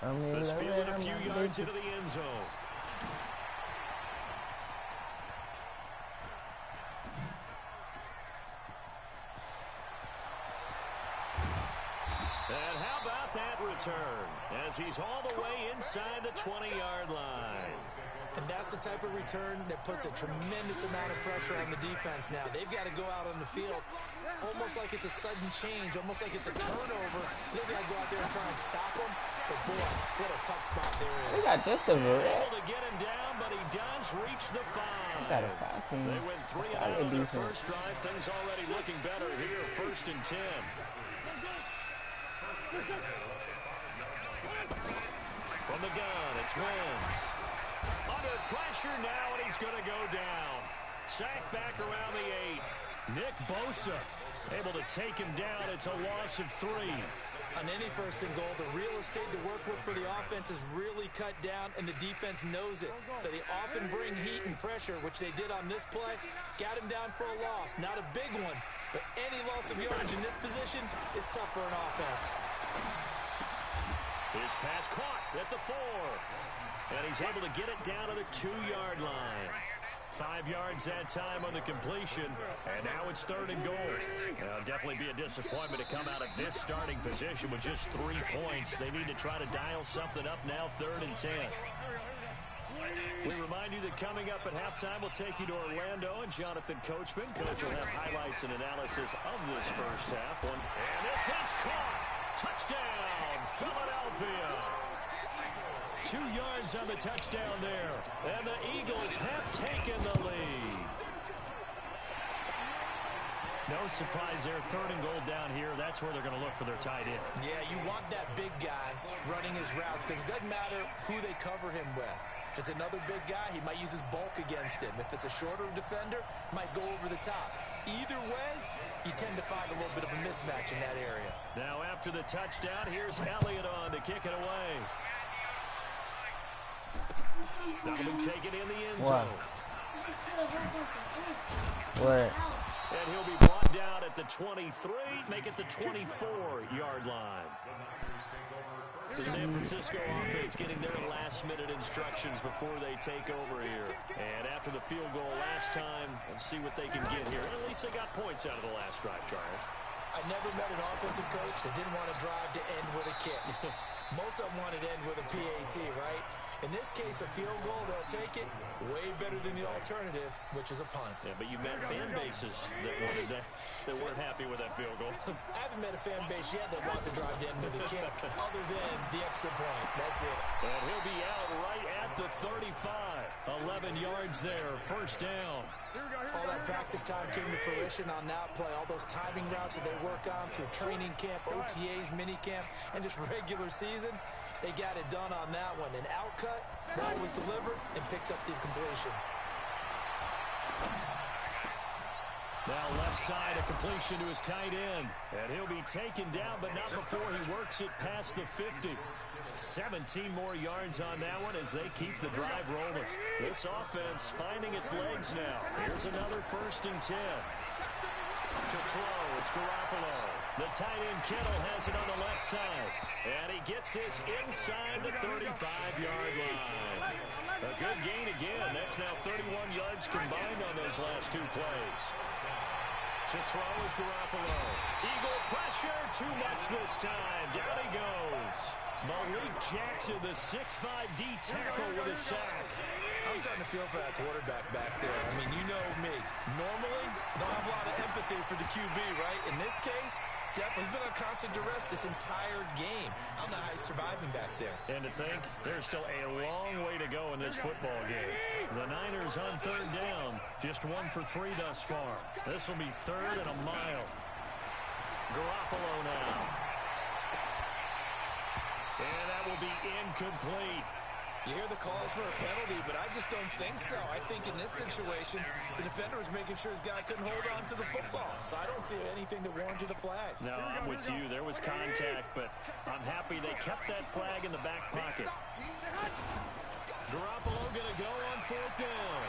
This fielded a few yards into the end zone. And how about that return as he's all the way inside the 20-yard line. And that's the type of return that puts a tremendous amount of pressure on the defense now. They've got to go out on the field almost like it's a sudden change, almost like it's a turnover. They've got to go out there and try and stop them. But, boy, what a tough spot there is. They got just a able to get him down, but he does reach the 5. They went 3 and out on their first drive. Things already looking better here, 1st and 10. From the gun, it's Wentz. Under pressure now, and he's going to go down. Sacked back around the 8. Nick Bosa able to take him down. It's a loss of 3. On any 1st and goal, the real estate to work with for the offense is really cut down, and the defense knows it. So they often bring heat and pressure, which they did on this play. Got him down for a loss. Not a big one, but any loss of yardage in this position is tough for an offense. His pass caught at the 4. And he's able to get it down to the 2-yard line. 5 yards that time on the completion. And now it's 3rd and goal. It'll definitely be a disappointment to come out of this starting position with just 3 points. They need to try to dial something up now, 3rd and 10. We remind you that coming up at halftime, we'll take you to Orlando and Jonathan Coachman. Coach will have highlights and analysis of this first half. And this is caught. Touchdown, Philadelphia. 2 yards on the touchdown there. And the Eagles have taken the lead. No surprise there. 3rd and goal down here. That's where they're going to look for their tight end. Yeah, you want that big guy running his routes because it doesn't matter who they cover him with. If it's another big guy, he might use his bulk against him. If it's a shorter defender, might go over the top. Either way, you tend to find a little bit of a mismatch in that area. Now after the touchdown, here's Elliott on to kick it away. That'll be taken in the end zone. What? And he'll be brought down at the 23, make it the 24-yard line. The San Francisco offense getting their last-minute instructions before they take over here. And after the field goal last time, let's see what they can get here. At least they got points out of the last drive, Charles. I never met an offensive coach that didn't want to drive to end with a kick. Most of them wanted to end with a PAT, right? In this case, a field goal, they'll take it way better than the alternative, which is a punt. Yeah, but you've met fan bases that weren't happy with that field goal. I haven't met a fan base yet that wants to drive to end with a kick, other than the extra point. That's it. And he'll be out right at the 35. 11 yards there, 1st down. All that practice time came to fruition on that play. All those timing routes that they work on through training camp, OTAs, mini camp, and just regular season. They got it done on that one. An outcut, ball was delivered, and picked up the completion. Now left side, a completion to his tight end. And he'll be taken down, but not before he works it past the 50. 17 more yards on that one as they keep the drive rolling. This offense finding its legs now. Here's another 1st and 10. To throw, it's Garoppolo. The tight end Kittle has it on the left side. And he gets this inside the 35-yard line. A good gain again. That's now 31 yards combined on those last 2 plays. To throw is Garoppolo. Eagle pressure, too much this time. Down he goes. Malik Jackson, the 6'5" D tackle with a sack. I'm starting to feel for that quarterback back there. I mean, you know me. Normally, don't have a lot of empathy for the QB, right? In this case, He's been on constant duress this entire game. I don't know how he's surviving back there. And to think, there's still a long way to go in this football game. The Niners on 3rd down, just 1 for 3 thus far. This will be 3rd and a mile. Garoppolo now. And that will be incomplete. You hear the calls for a penalty, but I just don't think so. I think in this situation, the defender was making sure his guy couldn't hold on to the football. So I don't see anything that warranted a flag. No, I'm with you. There was contact, but I'm happy they kept that flag in the back pocket. Garoppolo going to go on 4th down.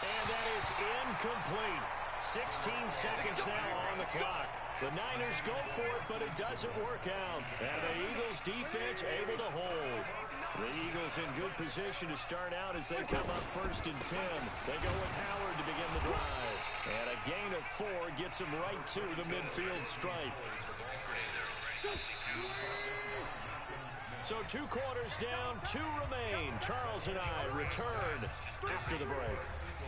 And that is incomplete. 16 seconds now on the clock. The Niners go for it, but it doesn't work out. And the Eagles defense able to hold. The Eagles in good position to start out as they come up 1st and 10. They go with Howard to begin the drive. And a gain of 4 gets him right to the midfield stripe. So 2 quarters down, 2 remain. Charles and I return after the break.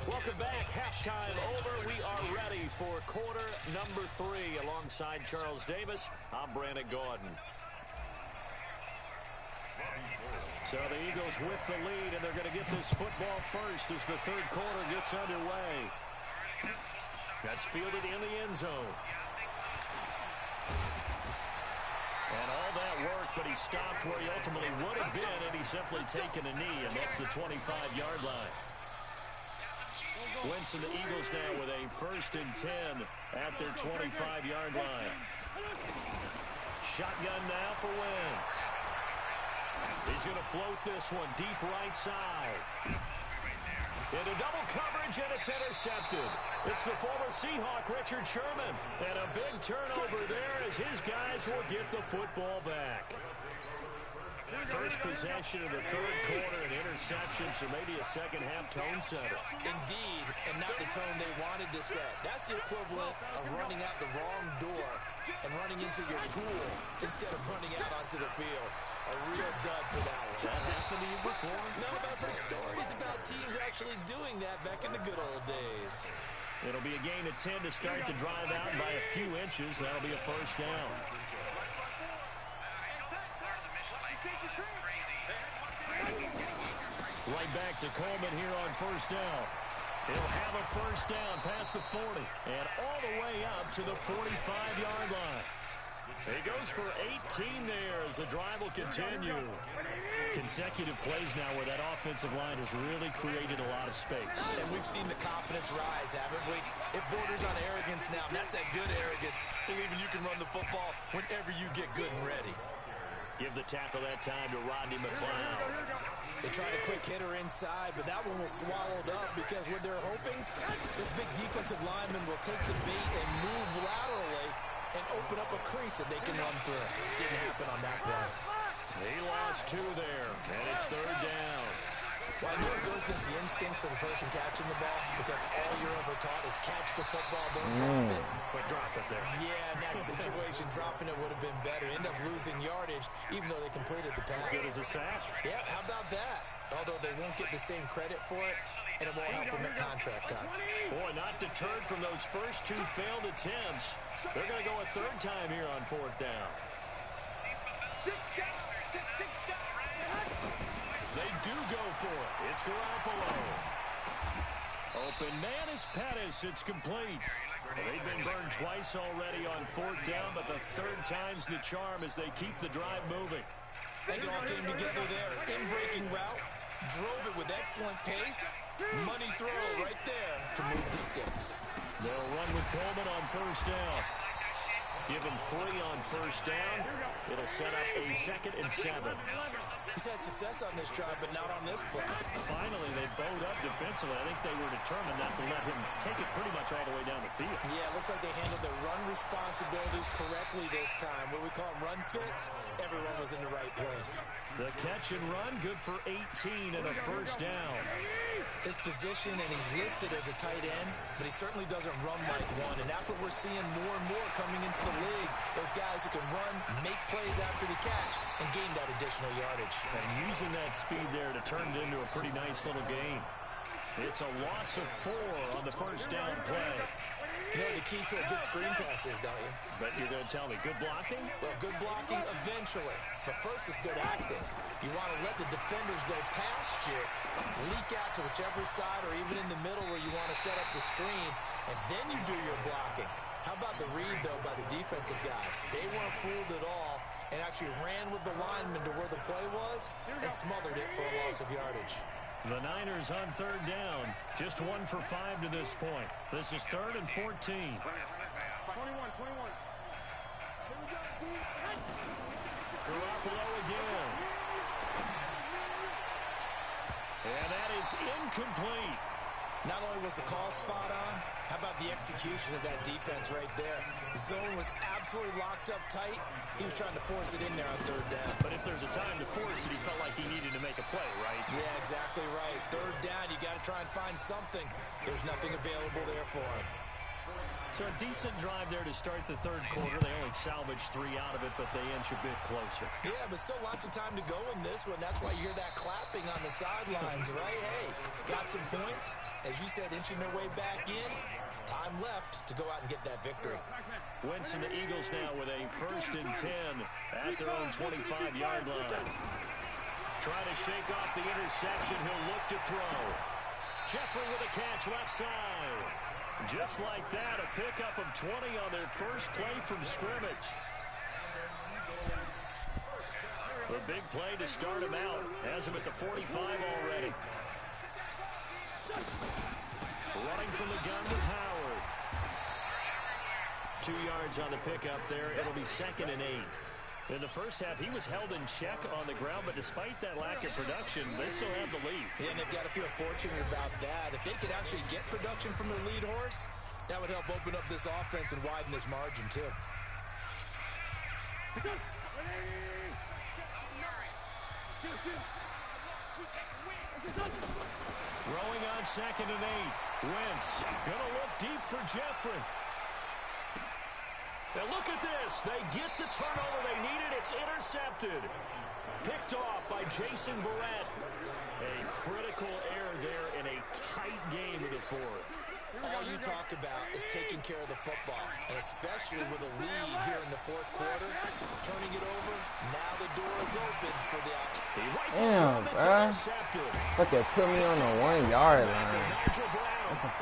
Welcome back. Halftime over. We are ready for quarter number 3. Alongside Charles Davis, I'm Brandon Gaudin. So the Eagles with the lead, and they're going to get this football first as the 3rd quarter gets underway. That's fielded in the end zone. And all that work, but he stopped where he ultimately would have been, and he's simply taken a knee, and that's the 25-yard line. Wentz and the Eagles now with a 1st and 10 at their 25-yard line. Shotgun now for Wentz. He's going to float this one deep right side. Into double coverage, and it's intercepted. It's the former Seahawk, Richard Sherman. And a big turnover there as his guys will get the football back. First possession of the 3rd quarter, an interception, so maybe a second-half tone setter. Indeed, and not the tone they wanted to set. That's the equivalent of running out the wrong door and running into your pool instead of running out onto the field. A real dud for that one. Has that happened to you before? No, but I've heard stories about teams actually doing that back in the good old days. It'll be a gain of 10 to start the drive out by a few inches. That'll be a 1st down. Right back to Coleman here on 1st down. He'll have a 1st down past the 40 and all the way up to the 45-yard line. He goes for 18 there as the drive will continue. Consecutive plays now where that offensive line has really created a lot of space. And we've seen the confidence rise, haven't we? It borders on arrogance now, and that's that good arrogance, believing you can run the football whenever you get good and ready. Give the tackle that time to Rodney McLeod. They tried a quick hitter inside, but that one was swallowed up because what they're hoping, this big defensive lineman will take the bait and move laterally and open up a crease that they can run through. Didn't happen on that play. He lost 2 there, and it's 3rd down. Well, I know it goes against the instincts of the person catching the ball because all you're ever taught is catch the football, don't drop it. But drop it there. Yeah, in that situation, dropping it would have been better. End up losing yardage, even though they completed the pass. Good as a sack. Yeah, how about that? Although they won't get the same credit for it, and it won't help them at contract time. Boy, not deterred from those first 2 failed attempts. They're going to go a 3rd time here on 4th down. They do go for it. It's Garoppolo. Open man is Pettis. It's complete. Well, they've been burned twice already on 4th down, but the 3rd time's the charm as they keep the drive moving. I think it all came together there. In-breaking route. Drove it with excellent pace. Money throw right there to move the sticks. They'll run with Coleman on 1st down. Give him 3 on 1st down. It'll set up a 2nd and 7. He's had success on this drive, but not on this play. Finally, they bowed up defensively. I think they were determined not to let him take it pretty much all the way down the field. Yeah, it looks like they handled their run responsibilities correctly this time. What we call them run fits, everyone was in the right place. The catch and run, good for 18 and a 1st down. His position, and he's listed as a tight end, but he certainly doesn't run like one, and that's what we're seeing more and more coming into the league. Those guys who can run, make plays after the catch, and gain that additional yardage. And using that speed there to turn it into a pretty nice little game. It's a loss of 4 on the 1st down play. You know the key to a good screen pass is, don't you? Bet you're going to tell me. Good blocking? Well, good blocking eventually. But first is good acting. You want to let the defenders go past you, leak out to whichever side or even in the middle where you want to set up the screen, and then you do your blocking. How about the read, though, by the defensive guys? They weren't fooled at all and actually ran with the lineman to where the play was and smothered it for a loss of yardage. The Niners on 3rd down. Just 1 for 5 to this point. This is 3rd and 14. 21. Garoppolo again. And that is incomplete. Not only was the call spot on, how about the execution of that defense right there? The zone was absolutely locked up tight. He was trying to force it in there on third down. But if there's a time to force it, he felt like he needed to make a play, right? Yeah, exactly right. Third down, you got to try and find something. There's nothing available there for him. So a decent drive there to start the third quarter. They only salvaged 3 out of it, but they inch a bit closer. Yeah, but still lots of time to go in this one. That's why you hear that clapping on the sidelines, right? Hey, got some points. As you said, inching their way back in. Time left to go out and get that victory. Wentz and the Eagles now with a 1st and 10 at their own 25-yard line. Trying to shake off the interception. He'll look to throw. Jeffrey with a catch left side. Just like that, a pickup of 20 on their first play from scrimmage. The big play to start him out. Has him at the 45 already. Running from the gun with Howard. 2 yards on the pickup there. It'll be 2nd and 8. In the first half, he was held in check on the ground, but despite that lack of production, they still have the lead. Yeah, and they've got to feel fortunate about that. If they could actually get production from their lead horse, that would help open up this offense and widen this margin, too. Throwing on 2nd and 8. Wentz gonna look deep for Jeffrey. Now look at this. They get the turnover they needed. It's intercepted. Picked off by Jason Verrett. A critical error there in a tight game in the 4th. All you talk about is taking care of the football, and especially with a lead here in the 4th quarter, turning it over. Now the door is open for the out. Damn, bro. Look at put me on the 1-yard line.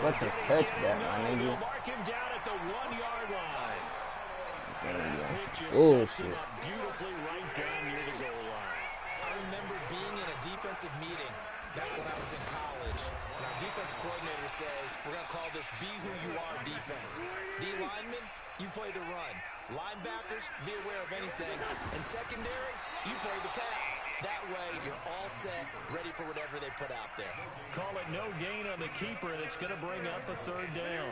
What to touch that, my nigga. Mark him down at the 1-yard line. Oh, shit. Beautifully right down near the goal line. I remember being in a defensive meeting back when I was in college. And our defensive coordinator says, we're going to call this be who you are defense. D linemen, you play the run. Linebackers, be aware of anything. And secondary, you play the pass. That way, you're all set, ready for whatever they put out there. Call it no gain on the keeper, and it's going to bring up a 3rd down.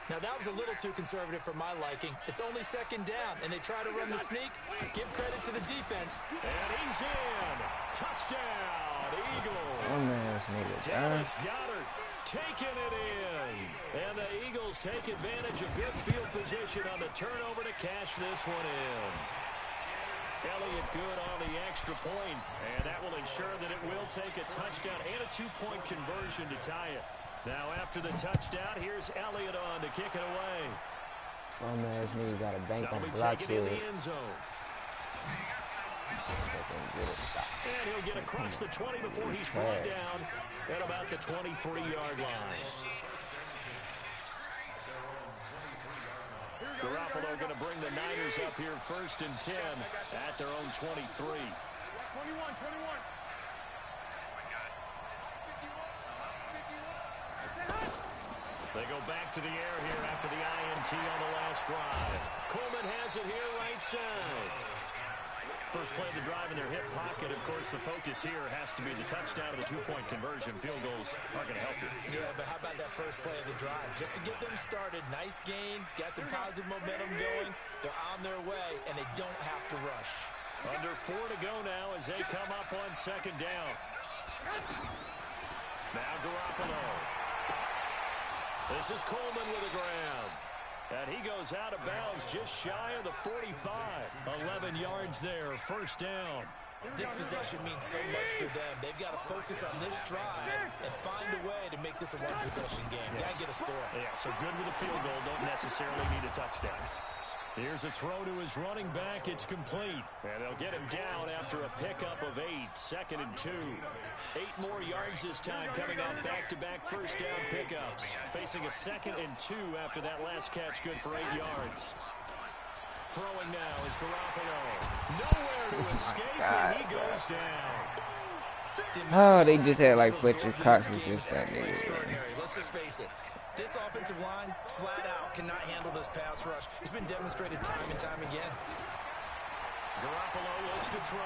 Now, that was a little too conservative for my liking. It's only 2nd down, and they try to run the sneak. Give credit to the defense. And he's in. Touchdown, Eagles. Oh, man, this nigga, Dallas Goedert taking it in. And the Eagles take advantage of good field position on the turnover to cash this one in. Elliott good on the extra point, and that will ensure that it will take a touchdown and a 2-point conversion to tie it. Now, after the touchdown, here's Elliott on to kick it away. Oh, man, this nigga got a bank on the block block in here. the end zone. And he'll get across the 20 before he's brought down at about the 23-yard line. Garoppolo going to bring the Niners up here 1st and 10 at their own 23. 21. They go back to the air here after the INT on the last drive. Coleman has it here right side. First play of the drive in their hip pocket. Of course, the focus here has to be the touchdown of the 2-point conversion. Field goals aren't going to help you. Yeah, but how about that first play of the drive? Just to get them started, nice gain, got some positive momentum going. They're on their way, and they don't have to rush. Under 4 to go now as they come up on 2nd down. Now Garoppolo. This is Coleman with a grab. And he goes out of bounds just shy of the 45. 11 yards there, 1st down. This possession means so much for them. They've got to focus on this drive and find a way to make this a one-possession game. Got to get a score. Yeah, so good with a field goal. Don't necessarily need a touchdown. Here's a throw to his running back. It's complete. And they'll get him down after a pickup of 8. 2nd and 2. 8 more yards this time coming off back-to-back 1st down pickups. Facing a 2nd and 2 after that last catch, good for 8 yards. Throwing now is Garoppolo. Nowhere to escape, and he goes down. Oh, they just had like Fletcher Cox was just that nigga. Let's just face it. This offensive line, flat out, cannot handle this pass rush. It's been demonstrated time and time again. Garoppolo looks to throw.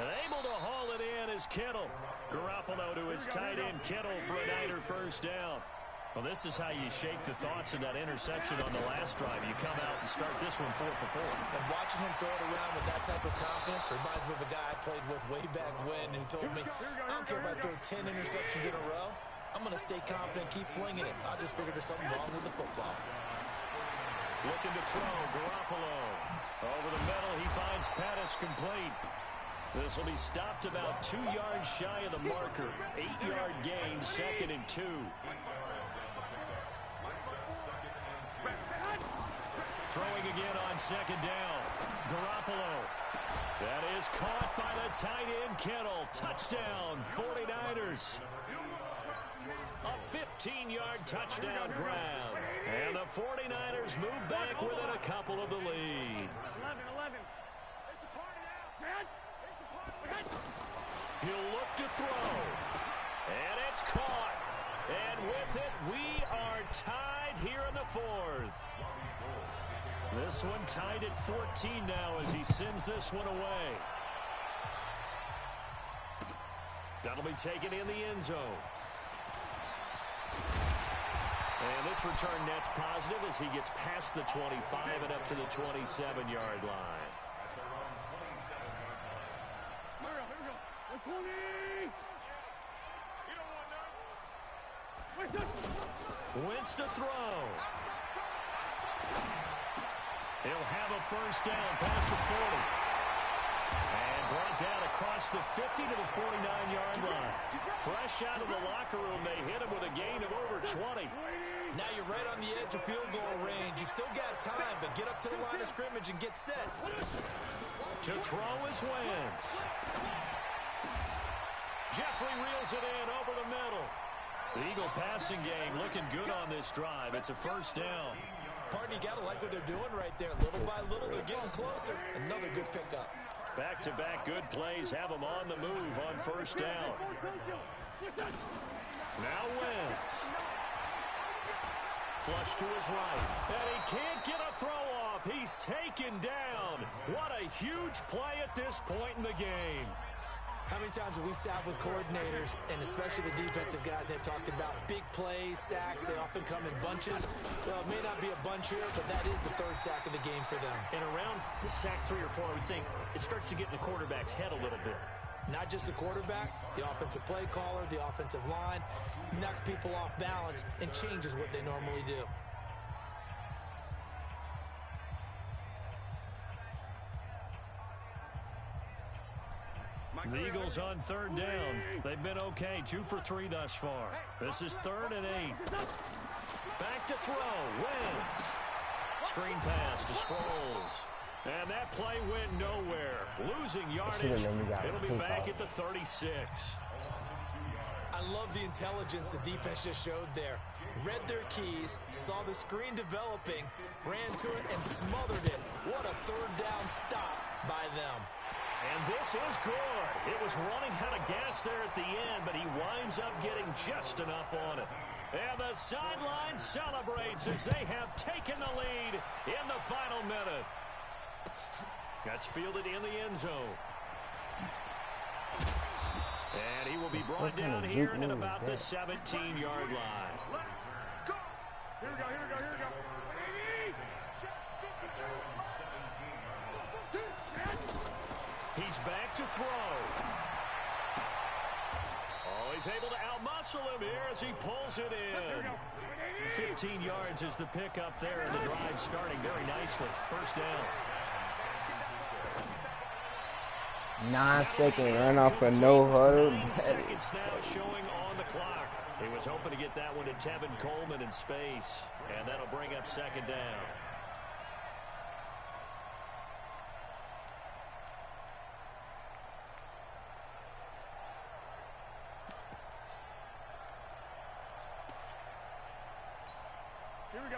And able to haul it in is Kittle. Garoppolo to his tight end Kittle for a Niner first down. Well, this is how you shake the thoughts of that interception on the last drive. You come out and start this one 4 for 4. And watching him throw it around with that type of confidence reminds me of a guy I played with way back when who told me, I don't care if I throw 10 interceptions in a row. I'm going to stay confident, keep flinging it. I just figured there's something wrong with the football. Looking to throw, Garoppolo. Over the middle, he finds Pettis complete. This will be stopped about 2 yards shy of the marker. 8-yard gain, 2nd and 2. Throwing again on 2nd down. Garoppolo. That is caught by the tight end Kittle. Touchdown, 49ers. A 15-yard touchdown grab. And the 49ers move back within a couple of the lead. 11. He'll look to throw. And it's caught. And with it, we are tied here in the 4th. This one tied at 14 now as he sends this one away. That'll be taken in the end zone. And this return net's positive as he gets past the 25 and up to the 27-yard line. Wentz to throw. He'll have a first down past the 40. And brought down across the 50 to the 49-yard line. Fresh out of the locker room, they hit him with a gain of over 20. Now you're right on the edge of field goal range. You've still got time, but get up to the line of scrimmage and get set. To throw is Wentz. Jeffrey reels it in over the middle. The Eagle passing game looking good on this drive. It's a first down. Partner, you got to like what they're doing right there. Little by little, they're getting closer. Another good pickup. Back-to-back good plays have them on the move on first down. Now Wentz. Flush to his right. And he can't get a throw off. He's taken down. What a huge play at this point in the game. How many times have we sat with coordinators, and especially the defensive guys, they've talked about big plays, sacks. They often come in bunches. Well, it may not be a bunch here, but that is the 3rd sack of the game for them. And around sack 3 or 4, I would think it starts to get in the quarterback's head a little bit. Not just the quarterback, the offensive play caller, the offensive line, knocks people off balance and changes what they normally do. The Eagles on 3rd down. They've been okay, 2 for 3 thus far. This is 3rd and 8. Back to throw, Wentz. Screen pass to Sproles. And that play went nowhere. Losing yardage. It'll be back at the 36. I love the intelligence the defense just showed there. Read their keys, saw the screen developing, ran to it, and smothered it. What a 3rd down stop by them. And this is good. It was running out of gas there at the end, but he winds up getting just enough on it. And the sideline celebrates as they have taken the lead in the final minute. That's fielded in the end zone. And he will be brought down here at about the 17-yard line. Here we go. He's back to throw. Oh, he's able to outmuscle him here as he pulls it in. 15 yards is the pickup there, and the drive starting very nicely. First down. 9-second run off a no huddle. 9 seconds now showing on the clock. He was hoping to get that one to Tevin Coleman in space, and that'll bring up 2nd down.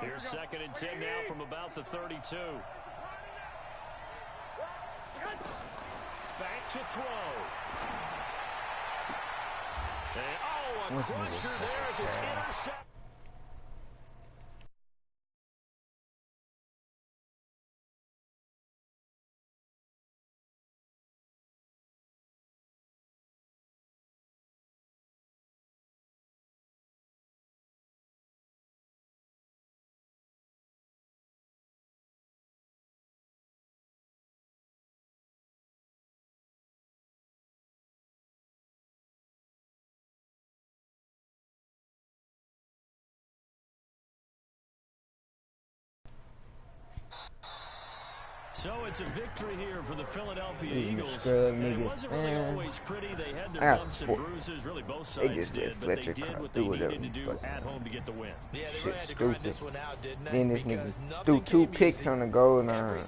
Here's 2nd and 10 now from about the 32. Back to throw. And, a crusher there as it's intercepted. So it's a victory here for the Philadelphia Eagles. And it wasn't really always pretty. They had their bumps and bruises. Really, both sides did, but they did what they needed to do at home to get the win. Yeah, they really had to grind this one out, didn't they? Then this Because nigga threw 2 picks on the goal line.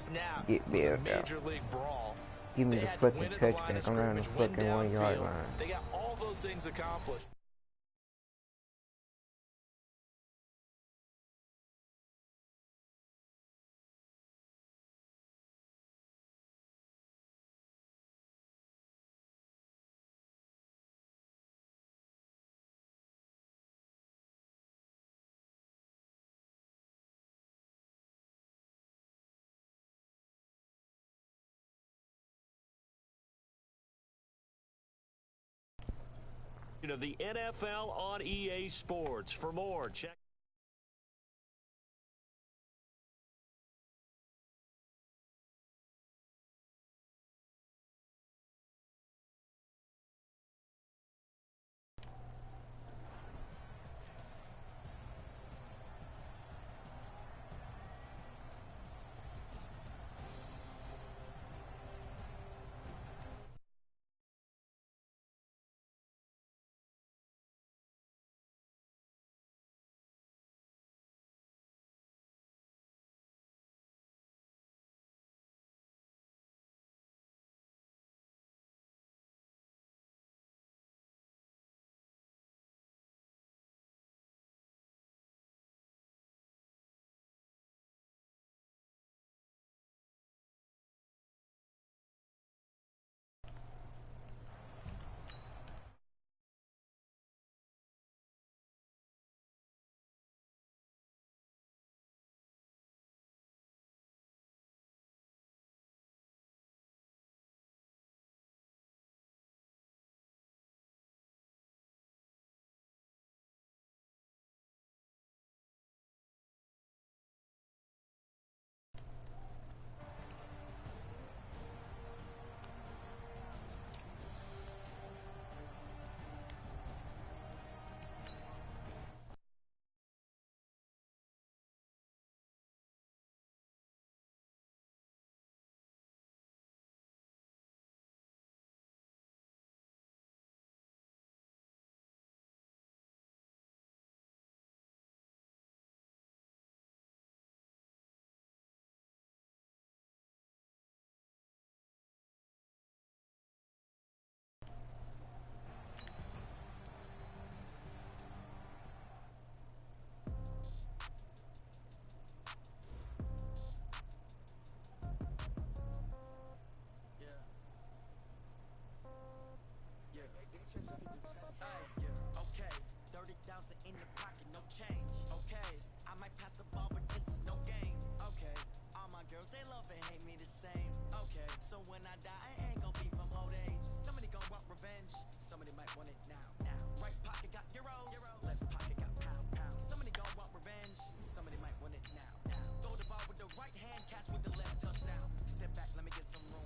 Get bailed out. Major league brawl. Give me They the had to fucking win at the line touchback. of I'm around the scrimmage, win fucking 1 yard downfield. line. They got all those things accomplished. Of the NFL on EA Sports. For more, check. Okay, 30,000 in the pocket, no change. Okay, I might pass the ball, but this is no game. Okay, all my girls, they love and hate me the same. Okay, so when I die, I ain't gon' be from old age. Somebody gon' want revenge, somebody might want it now. Right pocket got euros, left pocket got pound. Somebody gon' want revenge, somebody might want it now. Throw the ball with the right hand, catch with the left, touchdown. Step back, let me get some room.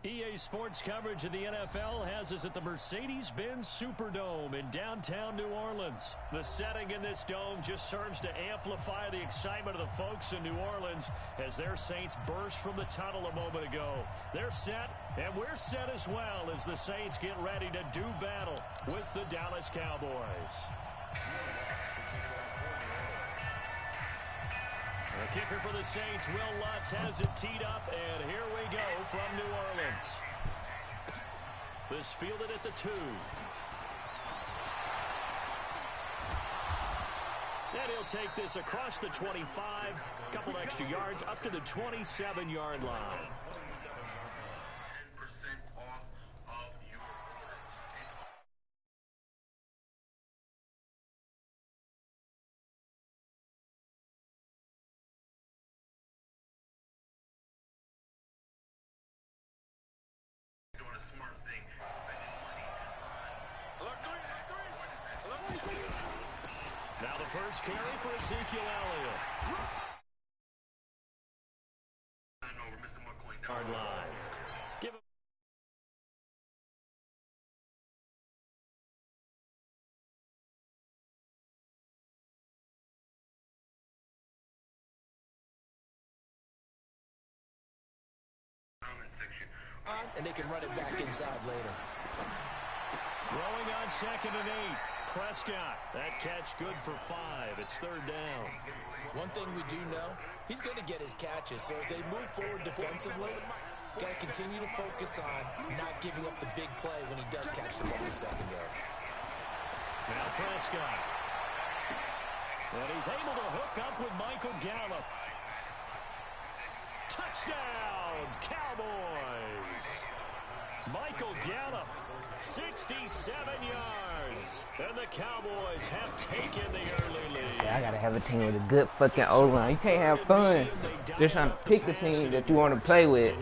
EA Sports coverage of the NFL has us at the Mercedes-Benz Superdome in downtown New Orleans. The setting in this dome just serves to amplify the excitement of the folks in New Orleans as their Saints burst from the tunnel a moment ago. They're set, and we're set as well as the Saints get ready to do battle with the Dallas Cowboys. The kicker for the Saints, Will Lutz, has it teed up, and here we go from New Orleans. This fielded at the 2. And he'll take this across the 25, a couple extra yards up to the 27-yard line. Smart thing, spending money on. Now the first carry for Ezekiel Elliott. Hard line. Give him. And they can run it back inside later. Throwing on 2nd and 8. Prescott. That catch good for 5. It's 3rd down. One thing we do know, he's going to get his catches. So as they move forward defensively, got to continue to focus on not giving up the big play when he does catch the ball in secondary. Now Prescott. And he's able to hook up with Michael Gallup. Touchdown, Cowboys! Michael Gallup, 67 yards. And the Cowboys have taken the early lead. Yeah, I gotta have a team with a good fucking O-line. You can't have fun just trying to pick the team that you want to play with.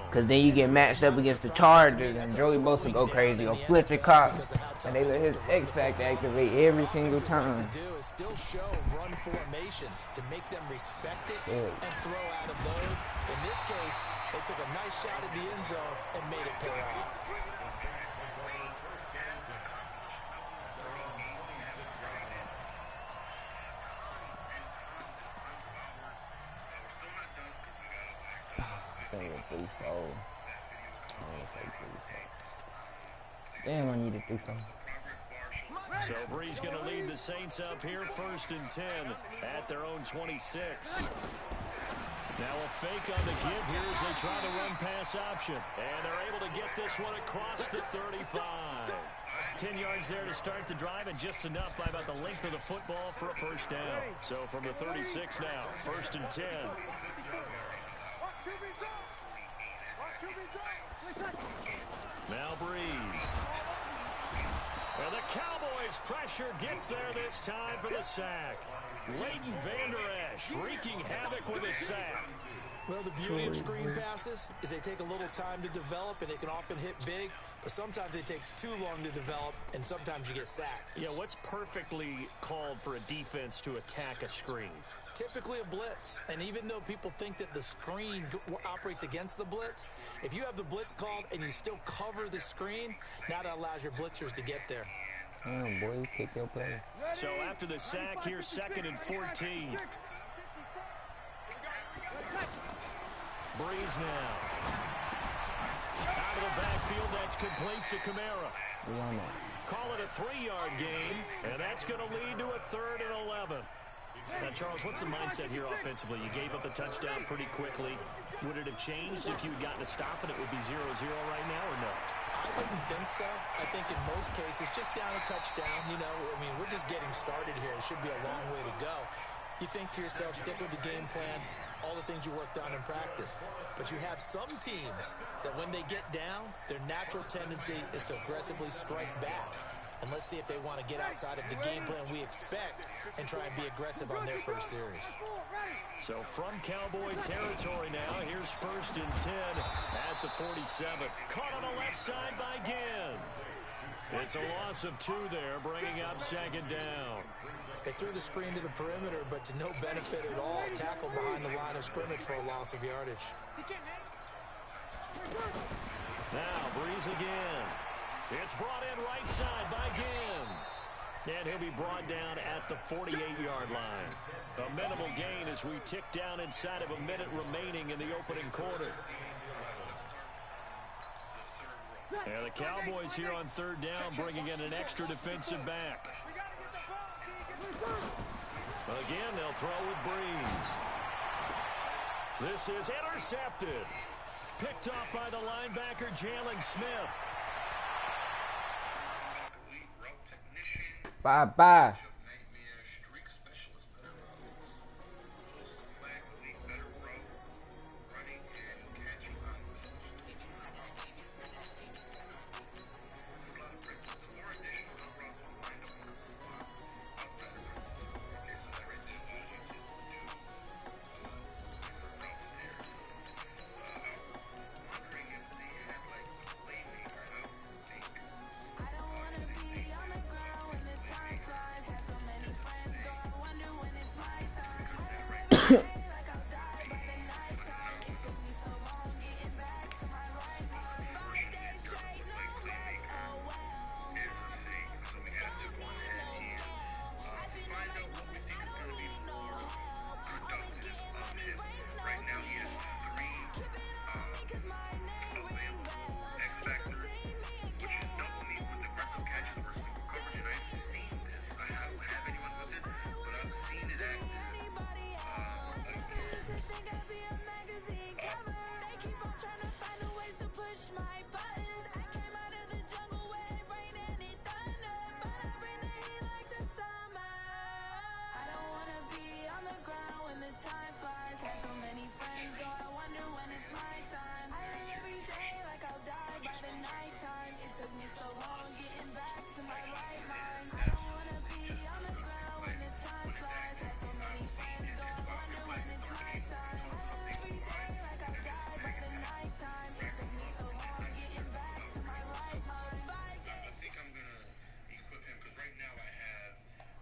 Because then you get matched up against the Chargers and Joey Bosa go crazy or Fletcher Cox. And they let his X Factor activate every single time. To do is still show run formations to make them respect it and throw out of those. In this case, they took a nice shot at the end zone and made it pay off. Damn, I needed 3-4. So Bree's going to lead the Saints up here, 1st and 10 at their own 26. Now a fake on the give here as they try the run pass option. And they're able to get this one across the 35. 10 yards there to start the drive, and just enough by about the length of the football for a 1st down. So from the 36 now, 1st and 10. Now Breeze. And the Cowboys pressure gets there this time for the sack. Leighton Vander Esch wreaking havoc with his sack. Well, the beauty of screen passes is they take a little time to develop, and they can often hit big, but sometimes they take too long to develop, and sometimes you get sacked. Yeah, what's perfectly called for a defense to attack a screen? Typically a blitz, and even though people think that the screen operates against the blitz, if you have the blitz called and you still cover the screen, now that allows your blitzers to get there. Oh, boy, you kick your play. So after the sack, here's 2nd and 14. Breeze now. Out of the backfield, that's complete to Kamara. Call it a 3-yard gain, and that's going to lead to a 3rd and 11. Now, Charles, what's the mindset here offensively? You gave up the touchdown pretty quickly. Would it have changed if you had gotten a stop and it would be 0-0 right now, or no? I wouldn't think so. I think in most cases, just down a touchdown, you know, I mean, we're just getting started here. It should be a long way to go. You think to yourself, stick with the game plan, all the things you worked on in practice. But you have some teams that when they get down, their natural tendency is to aggressively strike back. And let's see if they want to get outside of the game plan we expect and try and be aggressive on their first series. So from Cowboy territory now, here's 1st and 10 at the 47. Caught on the left side by Ginn. It's a loss of 2 there, bringing up 2nd down. They threw the screen to the perimeter, but to no benefit at all. Tackled behind the line of scrimmage for a loss of yardage. Now, Breeze again. It's brought in right side by Ginn. And he'll be brought down at the 48-yard line. A minimal gain as we tick down inside of a minute remaining in the opening quarter. And the Cowboys here on 3rd down bringing in an extra defensive back. Again, they'll throw with Breeze. This is intercepted. Picked off by the linebacker, Jalen Smith. Bye-bye.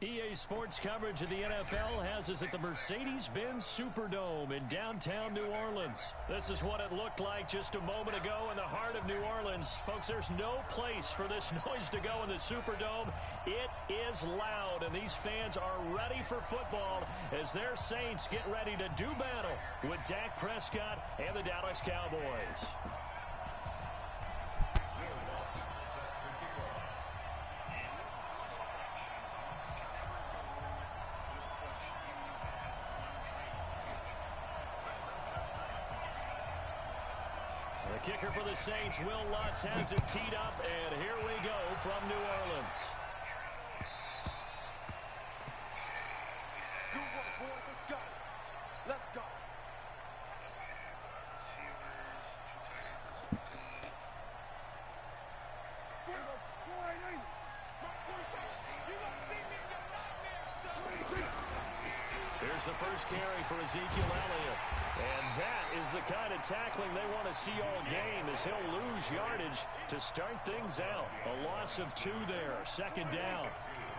EA Sports coverage of the NFL has us at the Mercedes-Benz Superdome in downtown New Orleans. This is what it looked like just a moment ago in the heart of New Orleans. Folks, there's no place for this noise to go in the Superdome. It is loud, and these fans are ready for football as their Saints get ready to do battle with Dak Prescott and the Dallas Cowboys. The kicker for the Saints, Will Lutz, has it teed up, and here we go from New Orleans. Let's go. Let's go. Here's the first carry for Ezekiel Elliott. And that is the kind of tackling they want to see all game, as he'll lose yardage to start things out. A loss of 2 there, second down.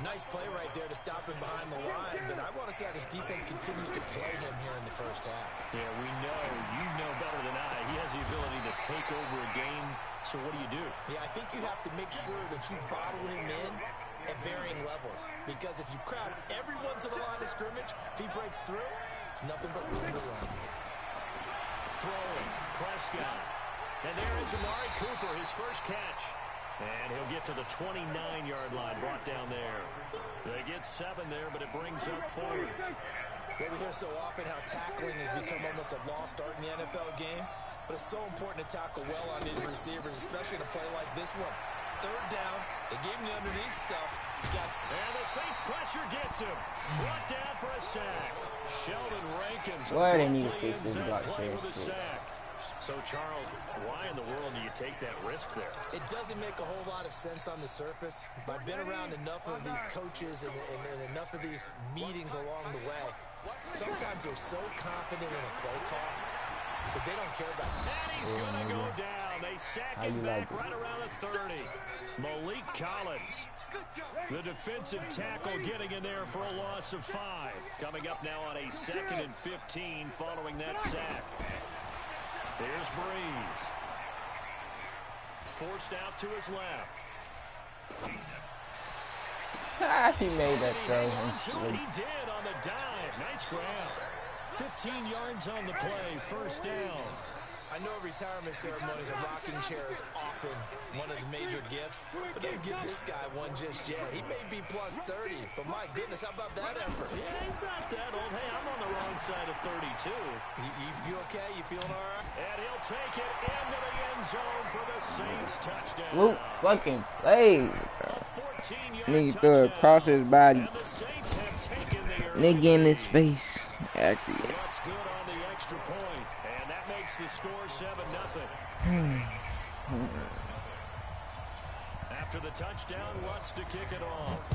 Nice play right there to stop him behind the line, but I want to see how this defense continues to play him here in the first half. Yeah, we know. You know better than I. He has the ability to take over a game, so what do? Yeah, I think you have to make sure that you bottle him in at varying levels, because if you crowd everyone to the line of scrimmage, if he breaks through, it's nothing but room to run. Throwing, Prescott. And there is Amari Cooper, his first catch. And he'll get to the 29-yard line, brought down there. They get 7 there, but it brings up 4th. Well, we hear so often how tackling has become almost a lost art in the NFL game, but it's so important to tackle well on these receivers, especially in a play like this one. Third down, they gave him the underneath stuff. And the Saints pressure gets him. Brought down for a sack. Sheldon Rankins. Why didn't you fix this block share? So, Charles, why in the world do you take that risk there? It doesn't make a whole lot of sense on the surface, but I've been around enough of these coaches and enough of these meetings along the way. Sometimes they're so confident in a play call that they don't care about it. And he's going to go down. They sack him back right around the 30. Malik Collins, the defensive tackle, getting in there for a loss of 5. Coming up now on a 2nd and 15 following that sack. Here's Breeze. Forced out to his left. He made that throw. He did on the dive. Nice grab. 15 yards on the play. First down. I know retirement ceremonies and rocking chairs often one of the major gifts, but don't give this guy one just yet. He may be plus 30, but my goodness, how about that effort? Yeah, he's not that old. Hey, I'm on the wrong side of 32. You okay? You feeling all right? And he'll take it into the end zone for the Saints touchdown. Luke fucking plays. Nigga threw it across his body. Nigga in his face. Accurate. What's good on the extra point? And that makes the score 7-0. After the touchdown, Lutz to kick it off.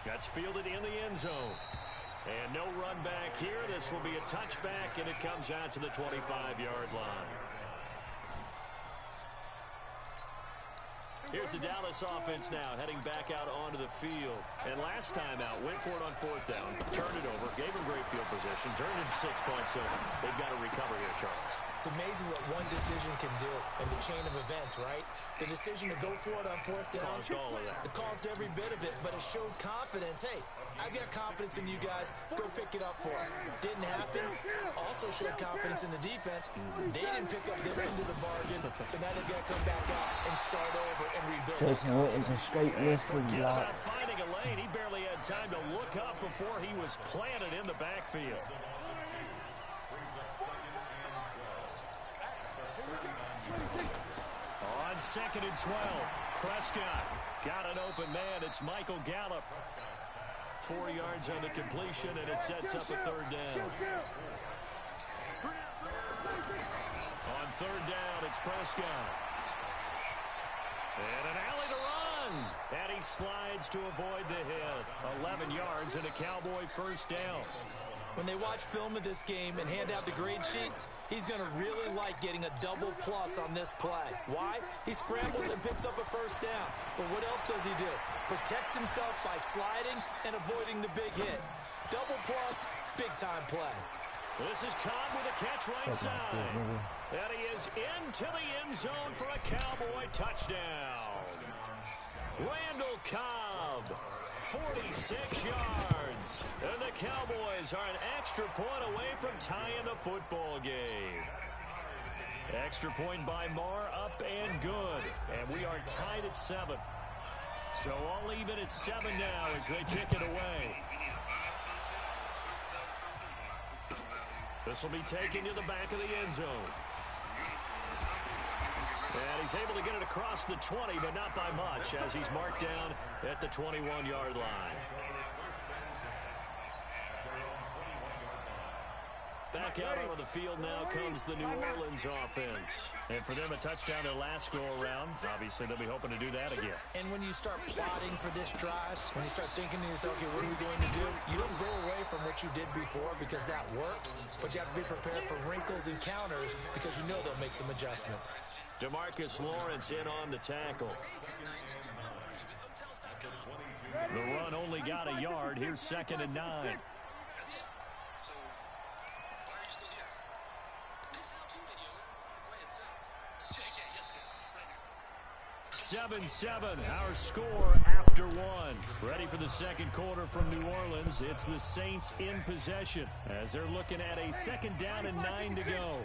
That's fielded in the end zone. And no run back here. This will be a touchback, and it comes out to the 25-yard line. Here's the Dallas offense now, heading back out onto the field. And last time out, went for it on 4th down, turned it over, gave him great field position, turned it 6 points, so they've got to recover here, Charles. It's amazing what one decision can do in the chain of events, right? The decision to go for it on 4th down. Caused all of that. It caused every bit of it, but it showed confidence. Hey, I've got confidence in you guys. Go pick it up for it. Didn't happen. Also showed confidence in the defense. They didn't pick up their end of the bargain, so now they've got to come back out and start over and rebuild. Jason went into straight miss for the block. Finding a lane, he barely had time to look up before he was planted in the backfield. On 2nd and 12, Prescott got an open man. It's Michael Gallup. 4 yards on the completion, and it sets up a 3rd down. third down, it's Prescott. And an alley to run. And he slides to avoid the hit. 11 yards and a Cowboy first down. When they watch film of this game and hand out the grade sheets, he's going to really like getting a double plus on this play. Why? He scrambles and picks up a first down. But what else does he do? Protects himself by sliding and avoiding the big hit. Double plus, big-time play. This is Cobb with a catch right side. And he is into the end zone for a Cowboy touchdown. Randall Cobb, 46 yards. And the Cowboys are an extra point away from tying the football game. Extra point by Marr, up and good. And we are tied at 7. So all even at 7 now as they kick it away. This will be taken to the back of the end zone. And he's able to get it across the 20, but not by much, as he's marked down at the 21-yard line. Back out onto the field now comes the New Orleans offense. And for them, a touchdown their last go-around. Obviously, they'll be hoping to do that again. And when you start plotting for this drive, when you start thinking to yourself, okay, what are we going to do? You don't go away from what you did before because that worked, but you have to be prepared for wrinkles and counters because you know they'll make some adjustments. DeMarcus Lawrence in on the tackle. The run only got a yard. Here's 2nd and 9. 7-7, our score after 1. Ready for the second quarter from New Orleans. It's the Saints in possession as they're looking at a 2nd down and 9 to go.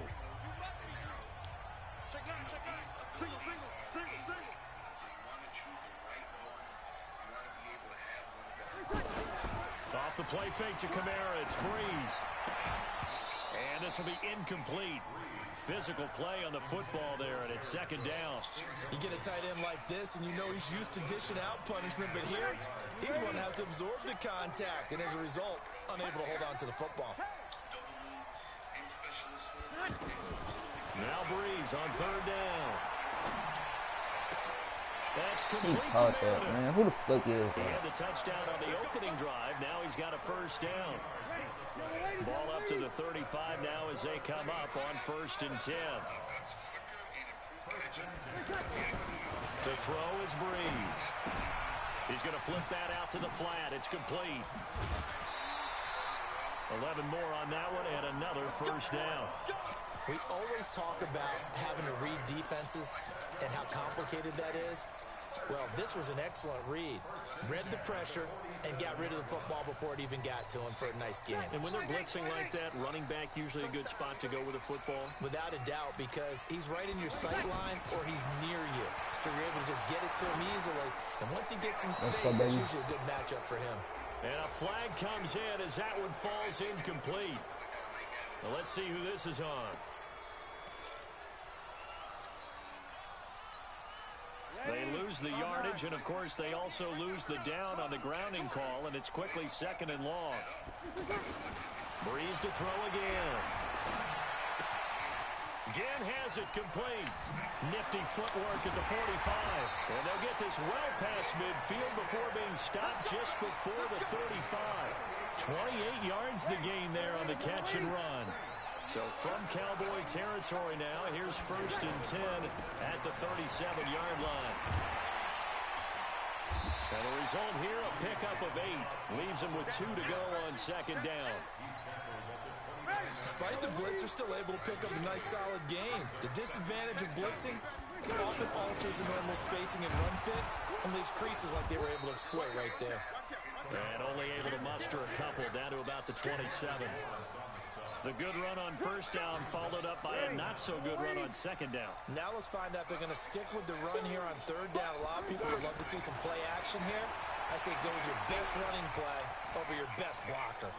Off the play fake to Kamara, it's Breeze. And this will be incomplete. Physical play on the football there, and it's 2nd down. You get a tight end like this, and you know he's used to dishing out punishment, but here, he's going to have to absorb the contact, and as a result, unable to hold on to the football. Now Breeze on 3rd down. That's He complete caught to that, man. Who the fuck is He that? had the touchdown on the opening drive. Now he's got a first down. Ball up to the 35 now as they come up on 1st and 10. To throw is Breeze. He's going to flip that out to the flat. It's complete. 11 more on that one and another first down. We always talk about having to read defenses and how complicated that is. Well, this was an excellent read. Read the pressure and got rid of the football before it even got to him for a nice game. And when they're blitzing like that, running back usually a good spot to go with a football? Without a doubt, because he's right in your sight line or he's near you. So you're able to just get it to him easily. And once he gets in space, it's usually a good matchup for him. And a flag comes in as that one falls incomplete. Well, let's see who this is on. They lose the yardage, and, of course, they also lose the down on the grounding call, and it's quickly 2nd and long. Breeze to throw again. Again has it complete. Nifty footwork at the 45. And they'll get this well past midfield before being stopped just before the 35. 28 yards the gain there on the catch and run. So from Cowboy territory now, here's 1st and 10 at the 37-yard line. And the result here, a pickup of 8. Leaves them with 2 to go on 2nd down. Despite the blitz, they're still able to pick up a nice, solid game. The disadvantage of blitzing, it often alters the normal spacing and run fits and leaves creases like they were able to exploit right there. And only able to muster a couple down to about the 27. The good run on 1st down followed up by a not-so-good run on 2nd down. Now let's find out if they're going to stick with the run here on 3rd down. A lot of people would love to see some play action here. I say go with your best running play over your best blocker.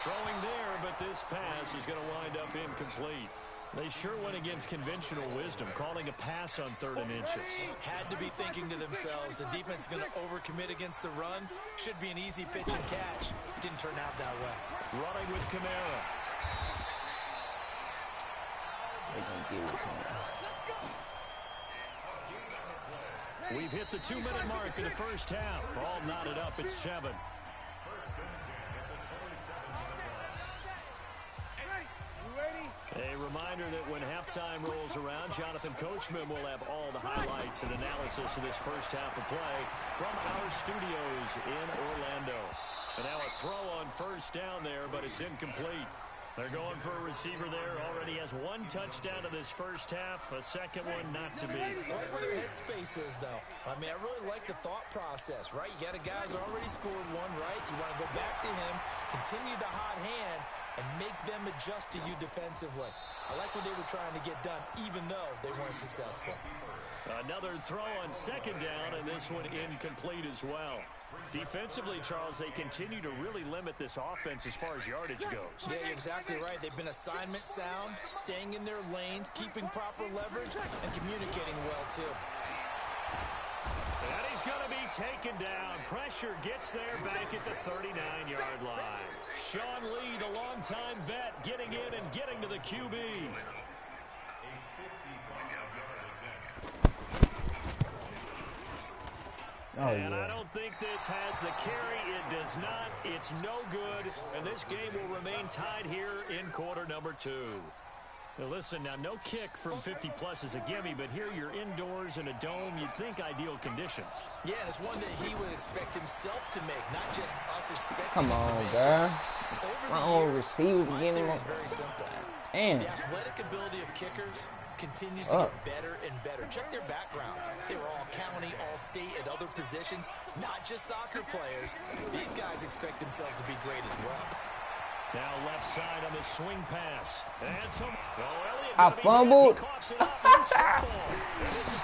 Throwing there, but this pass is going to wind up incomplete. They sure went against conventional wisdom, calling a pass on 3rd and inches. Had to be thinking to themselves, the defense is going to overcommit against the run. Should be an easy pitch and catch. Didn't turn out that way. Running with Kamara. They gonna give it to him. We've hit the 2-minute mark in the first half. All knotted up at 7. A reminder that when halftime rolls around, Jonathan Coachman will have all the highlights and analysis of this first half of play from our studios in Orlando. And now a throw on first down there, but it's incomplete. They're going for a receiver there. Already has 1 touchdown in this first half. A second one not to be. Right where their headspace is, though. I mean, I really like the thought process, right? You got a guy who's already scored one, right? You want to go back to him, continue the hot hand, and make them adjust to you defensively. I like what they were trying to get done, even though they weren't successful. Another throw on second down, and this one incomplete as well. Defensively, Charles, they continue to really limit this offense as far as yardage goes. Yeah, you're exactly right. They've been assignment sound, staying in their lanes, keeping proper leverage, and communicating well, too. And he's going to be taken down. Pressure gets there back at the 39-yard line. Sean Lee, the longtime vet, getting in and getting to the QB. Oh, and yeah. I don't think this has the carry. It does not. It's no good. And this game will remain tied here in quarter number 2. Now listen, now no kick from 50-plus is a gimme, but here you're indoors in a dome. You'd think ideal conditions. Yeah, and it's one that he would expect himself to make, not just us expecting Come him on, to make. girl. Over My the old years, receivers my getting theory him. is very simple. Damn. The athletic ability of kickers continues to get better and better. Check their backgrounds. They were all county, all state, at other positions, not just soccer players. These guys expect themselves to be great as well. Now left side on the swing pass. And some... I fumbled.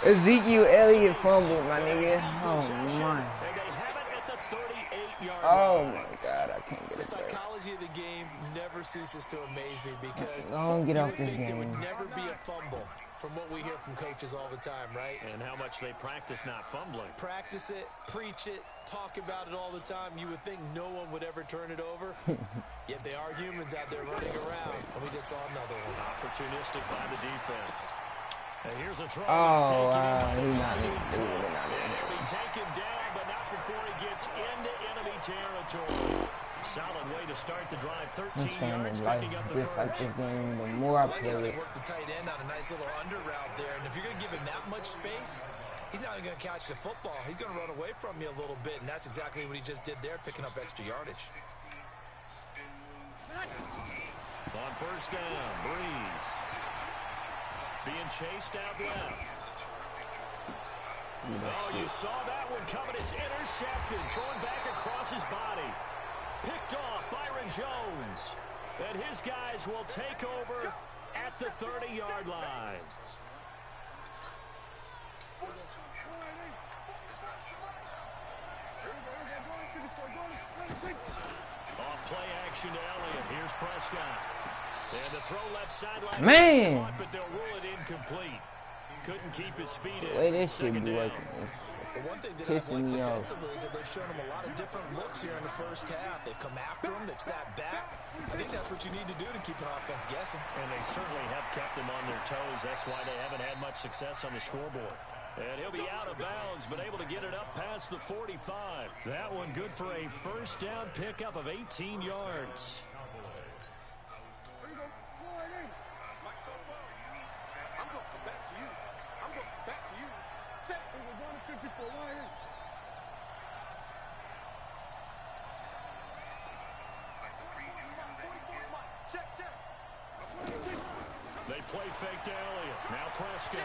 Ezekiel Elliott fumbled, my nigga. Oh, my. Oh, my God. I can't get The it back. psychology of the game never ceases to amaze me because Don't get you off would this think there would game. never be a fumble from what we hear from coaches all the time, right? And how much they practice not fumbling. Practice it, preach it, talk about it all the time. You would think no one would ever turn it over. Yet they are humans out there running around. And we just saw another one. Opportunistic by the defense. And here's a throw. Oh, he's not in. He'll be taken down, but not before he gets into enemy territory. Solid way to start the drive. 13 yards, picking up the Just like first. this game, the more I like play how they it. work the tight end on a nice little under route there. And if you're going to give him that much space, he's not even going to catch the football. He's going to run away from you a little bit, and that's exactly what he just did there, picking up extra yardage. On first down, Breeze. Being chased out left. Oh, you saw that one coming. It's intercepted. Thrown back across his body. Picked off Byron Jones. And his guys will take over at the 30-yard line. Off play action to Elliott. Here's Prescott. And the throw left sideline. Man. Caught, but they'll rule it incomplete. Couldn't keep his feet in. The way this shit Second be down. working The one thing that I've pissing liked me off. defensively is that they've shown him a lot of different looks here in the first half. They've come after him. They've sat back. I think that's what you need to do to keep an offense guessing. And they certainly have kept them on their toes. That's why they haven't had much success on the scoreboard. And he'll be out of bounds, but able to get it up past the 45. That one good for a first down pickup of 18 yards. They play fake to Elliott. Now Prescott.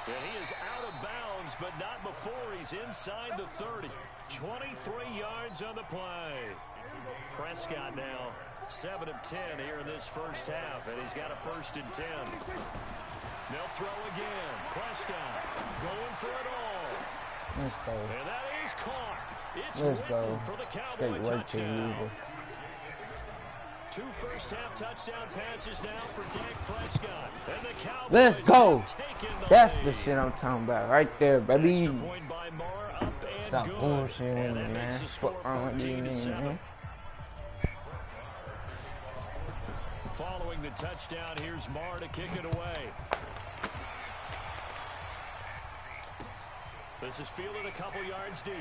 And he is out of bounds, but not before he's inside the 30. 23 yards on the play. Prescott now 7 of 10 here in this first half, and he's got a 1st and 10. They'll throw again. Prescott going for it all. Let's go. And that is caught. It's Let's Witten go. for the Cowboy Straight work to touchdown. you. 2 first-half touchdown passes now for Dak Prescott. And the Cowboys Let's go. have taken the That's lead. the shit I'm talking about right there, baby. Extra point by Moore, up and Stop good. bullshitting And me, that man. makes the score Fuck wrong with you, 14-7. man. Following the touchdown, here's Marr to kick it away. This is fielded a couple yards deep.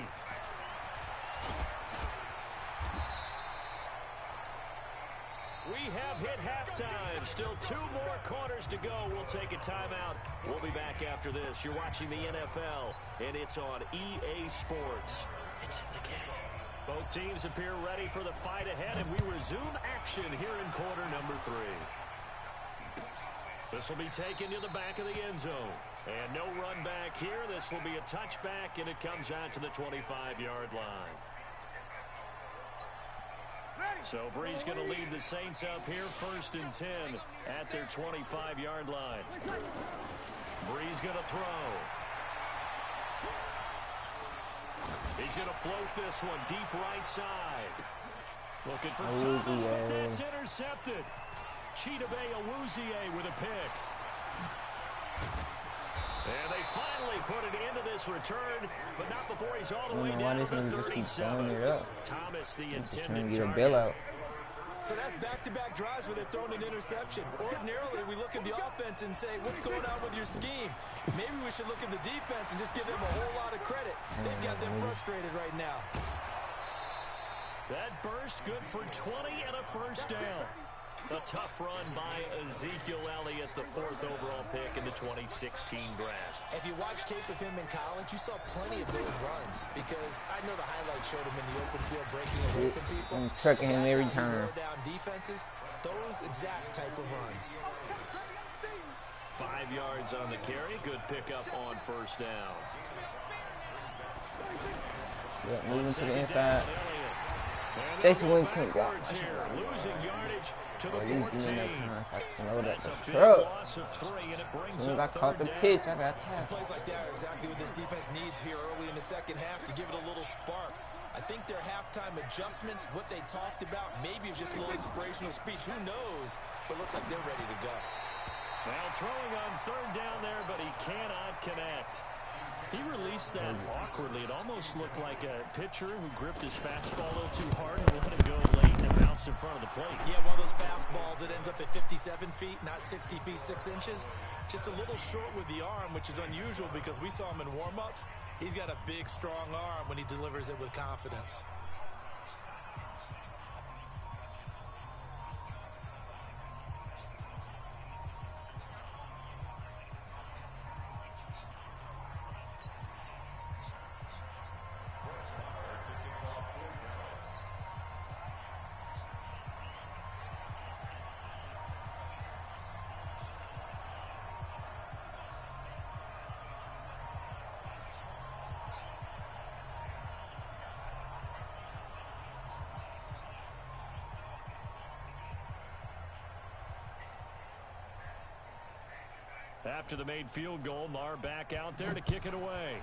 We have hit halftime. Still 2 more quarters to go. We'll take a timeout. We'll be back after this. You're watching the NFL, and it's on EA Sports. It's in the game. Both teams appear ready for the fight ahead, and we resume action here in quarter number 3. This will be taken to the back of the end zone. And no run back here. This will be a touchback, and it comes out to the 25-yard line. So Brees going to lead the Saints up here, 1st and 10 at their 25-yard line. Brees going to throw. He's going to float this one deep right side. Looking for Thomas, but that's intercepted. Chidobe Awuzie with a pick. And they finally put it into this return, but not before he's all the way down to the 37. Thomas, the intended target. So that's back-to-back drives where they've thrown an interception. Ordinarily, we look at the offense and say, what's going on with your scheme? Maybe we should look at the defense and just give them a whole lot of credit. They've got them frustrated right now. That burst good for 20 and a first down. A tough run by Ezekiel Elliott, the 4th overall pick in the 2016 draft. If you watch tape of him in college, you saw plenty of those runs because I know the highlights showed him in the open field breaking away from people. I'm trucking him every time. Down defenses, those exact type of runs. 5 yards on the carry. Good pickup on first down. Yeah, moving to the inside. Jason Winkler got losing yardage to the 14. That's a big truck. loss of 3, and it brings When up I caught the pitch, I got tapped. Plays like that are exactly what this defense needs here early in the second half to give it a little spark. I think their halftime adjustments, what they talked about, maybe it's just a little inspirational speech. Who knows? But it looks like they're ready to go. Now throwing on 3rd down there, but he cannot connect. He released that awkwardly. It almost looked like a pitcher who gripped his fastball a little too hard and let it go late and bounced in front of the plate. Yeah, one of those fastballs that ends up at 57 feet, not 60 feet, 6 inches. Just a little short with the arm, which is unusual because we saw him in warm-ups. He's got a big, strong arm when he delivers it with confidence. After the made field goal, Marr back out there to kick it away.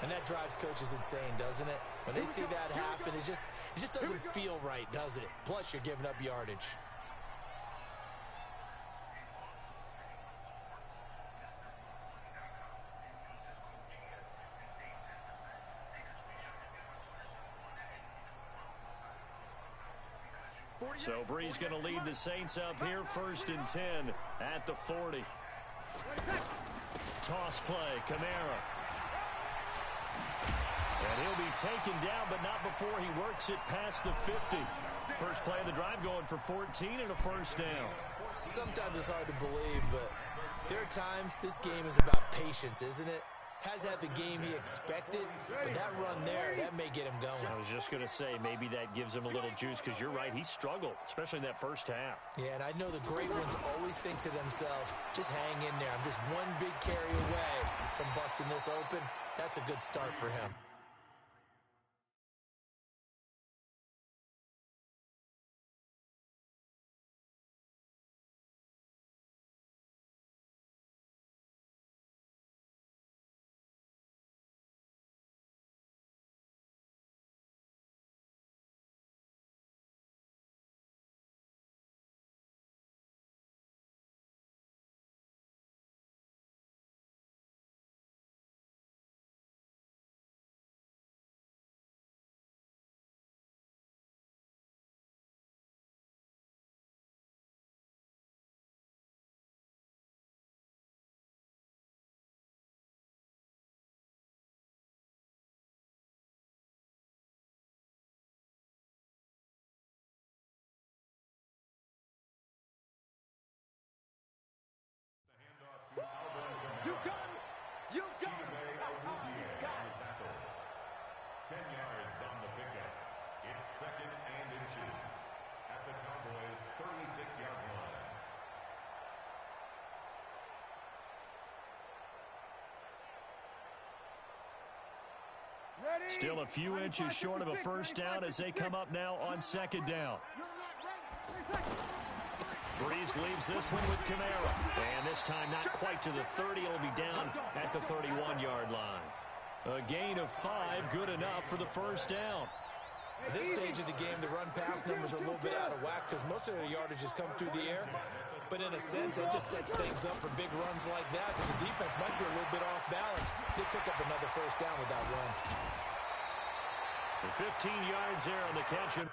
And that drives coaches insane, doesn't it? When they see that happen, it just doesn't feel right, does it? Plus, you're giving up yardage. So Brees going to lead the Saints up here, 1st and 10 at the 40. Toss play, Kamara. And he'll be taken down, but not before he works it past the 50. First play of the drive going for 14 and a first down. Sometimes it's hard to believe, but there are times this game is about patience, isn't it? Has had the game he expected, but that run there, that may get him going. I was just going to say, maybe that gives him a little juice, because you're right, he struggled, especially in that first half. Yeah, and I know the great ones always think to themselves, just hang in there. I'm just one big carry away from busting this open. That's a good start for him. 10 yards on the pickup. It's 2nd and inches at the Cowboys' 36-yard line. Still a few inches short of a first down as they come up now on 2nd down. Breeze leaves this one with Camara. And this time not quite to the 30. It'll be down at the 31-yard line. A gain of 5, good enough for the first down. At this stage of the game, the run-pass numbers are a little bit out of whack because most of their yardage has come through the air. But in a sense, it just sets things up for big runs like that because the defense might be a little bit off balance. They pick up another first down with that run. 15 yards there on the catch.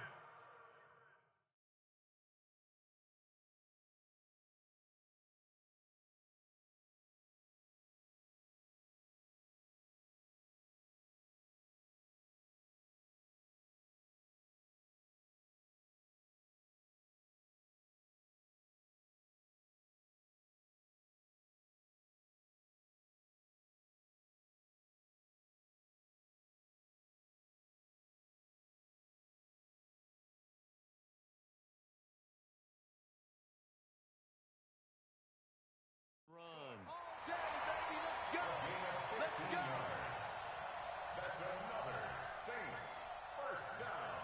That's another Saints first down.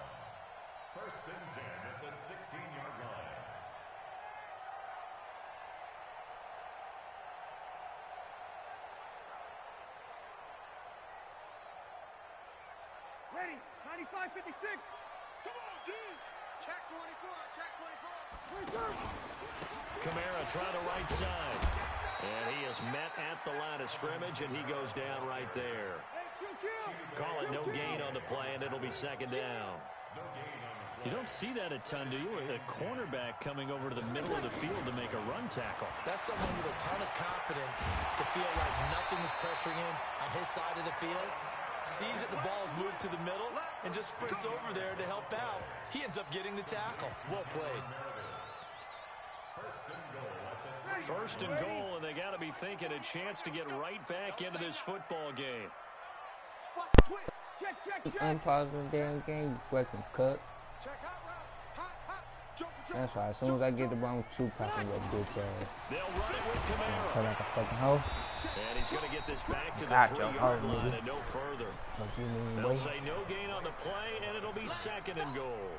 1st and 10 at the 16-yard line. Ready, 95-56. Come on, D. Check 24, check 24. Camara trying to right side. And he is met at the line of scrimmage, and he goes down right there. Call it no gain on the play, and it'll be 2nd down. You don't see that a ton, do you? A cornerback coming over to the middle of the field to make a run tackle. That's someone with a ton of confidence to feel like nothing is pressuring him on his side of the field. Sees that the ball is moved to the middle and just sprints over there to help out. He ends up getting the tackle. Well played. First and goal, and they got to be thinking a chance to get right back into this football game. Unpause the damn game, you fucking cook. That's why as soon as I get the ball with Tupac and that bitch ass. They'll run it with Camara. Cut like a fucking hoe. And he's going to get this back to the Got your 3-yard hoe, line nigga. and no further. They'll say no gain on the play, and it'll be 2nd and goal.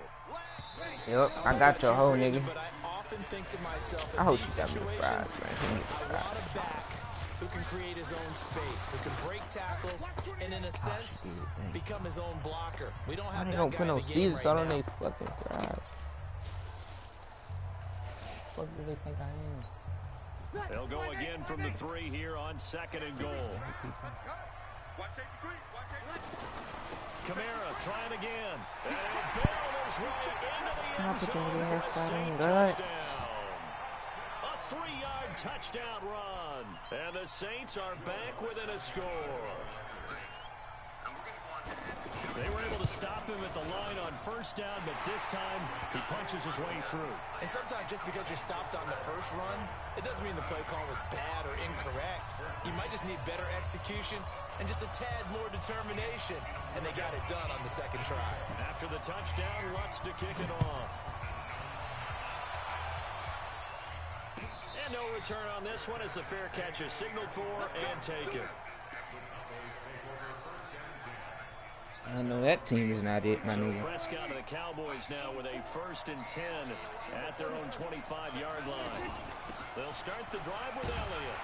Yep, I got your hoe, nigga. But I often think to myself, I in hope these you got me the fries, situations, man. I want a back who can create his own space, who can break tackles, and in a sense, become his own blocker. We don't have They that don't guy put in no the game season right salt on now. they fucking fries. What do they think I am? They'll go again from the 3 here on 2nd and goal. Camara trying again. And the ball is right into the end zone for the Saints touchdown. A 3-yard touchdown run. And the Saints are back within a score. They were able to stop him at the line on first down, but this time he punches his way through. And sometimes just because you're stopped on the first run, it doesn't mean the play call was bad or incorrect. You might just need better execution and just a tad more determination. And they got it done on the 2nd try. After the touchdown, Lutz to kick it off. And no return on this one as the fair catch is signaled for and taken. I know that team is not it, my So nigga. Prescott and the Cowboys now with a 1st and 10 at their own 25-yard line. They'll start the drive with Elliott.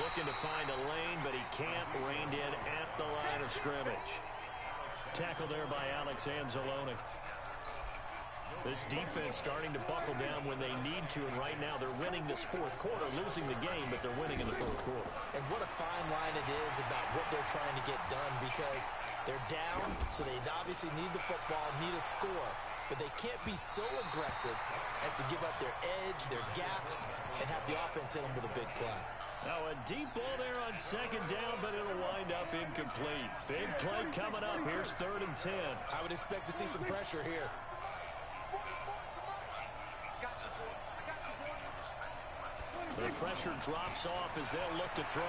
Looking to find a lane, but he can't. Reined in at the line of scrimmage. Tackled there by Alex Anzalone. This defense starting to buckle down when they need to, and right now they're winning this 4th quarter, losing the game, but they're winning in the 4th quarter. And what a fine line it is about what they're trying to get done, because they're down, so they obviously need the football, need a score, but they can't be so aggressive as to give up their edge, their gaps, and have the offense hit them with a big play. Now a deep ball there on 2nd down, but it'll wind up incomplete. Big play coming up. Here's 3rd and 10. I would expect to see some pressure here. The pressure drops off as they'll look to throw.